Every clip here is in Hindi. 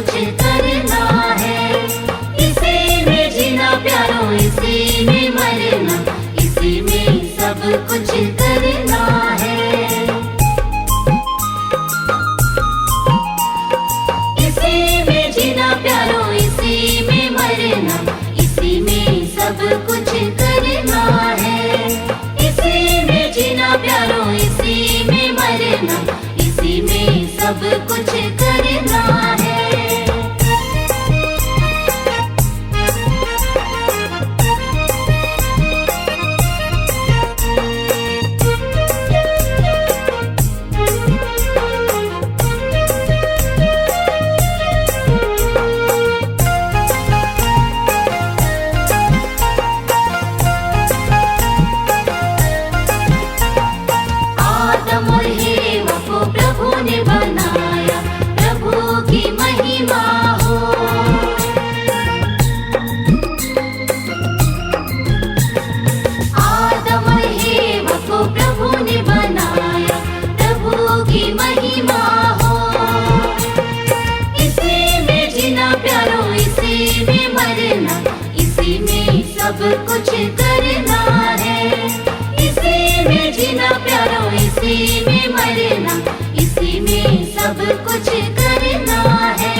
कुछ करना है। इसी में जीना प्यारो, इसी में मरना, इसी में सब कुछ करना है। इसी में जीना प्यारो, इसी में मरना, इसी में सब कुछ करना है। इसी में जीना प्यारो, इसी में मरना, इसी में सब कुछ करना है। आदम और हेवा को प्रभु ने बनाया, प्रभु की महिमा हो। आदम और हेवा को प्रभु ने बनाया, प्रभु की महिमा हो। इसी में जीना प्यारो, इसी में मरना, इसी में सब कुछ करना है। इसी में जीना प्यारो, इसी में मरना, इसी में सब कुछ करना है।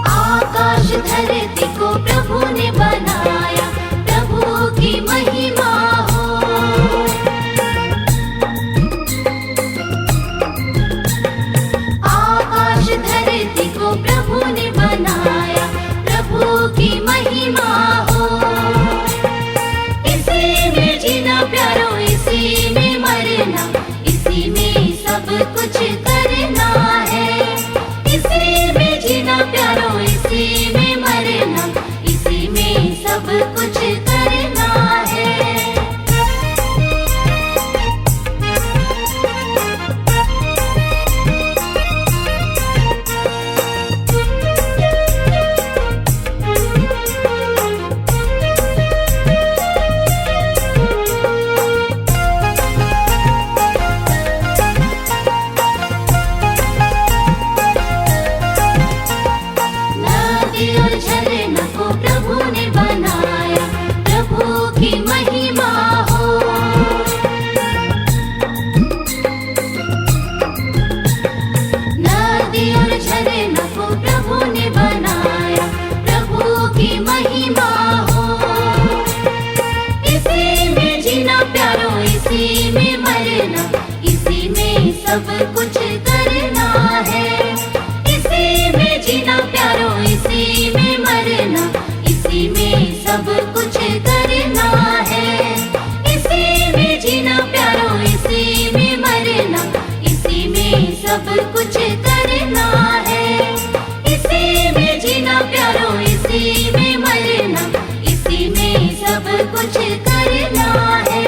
आकाश धरती को प्रभु ने बनाया, प्रभु की महिमा हो। आकाश धरती को प्रभु ने बनाया, प्रभु की महिमा हो। इसी में जीना प्यारो, इसी में मरना, इसी में सब कुछ करना है। इसी में जीना प्यारो, इसी में मरना, इसी में सब कुछ करना है। नदी और झरना को प्रभु ने बनाया, प्रभु की महिमा हो। नदी और झरना को प्रभु ने बनाया, प्रभु की महिमा हो। इसी में जीना प्यारो, इसी में मरना, इसी में सब कुछ करना है। इसी में जीना प्यारो, इसी में मरना, इसी में सब कुछ करना है। इसी में जीना प्यारो, इसी में मरना, इसी में सब कुछ करना है। इसी में जीना प्यारो, इसी में मरना, इसी में सब कुछ करना है।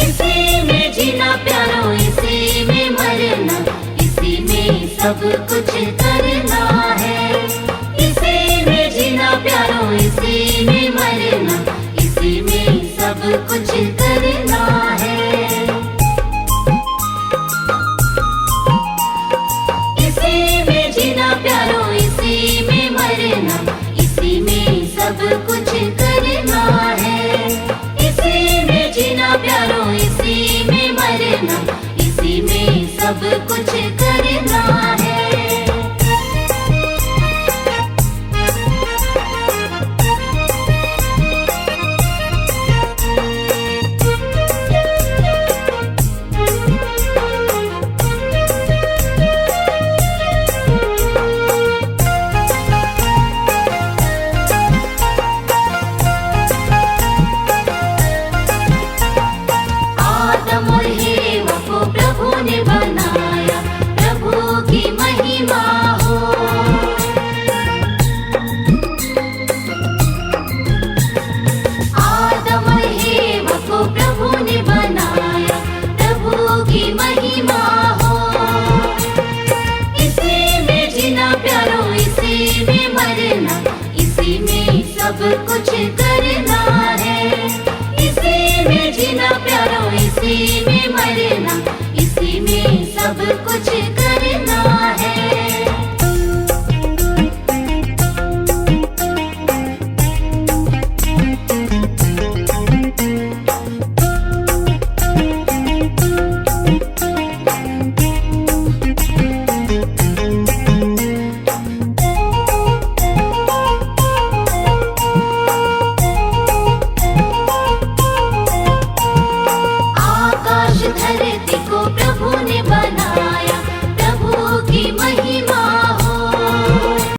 इसी में जीना प्यारो, इसी में मरना, इसी में सब कुछ करना है। इसी में जीना प्यारो, इसी में मरना, इसी में सब कुछ करना है। इसी में जीना प्यारो, इसी में मरना, इसी में सब कुछ करना है। इसी में जीना प्यारो, इसी में मरना, इसी में सब कुछ करना है। कुछ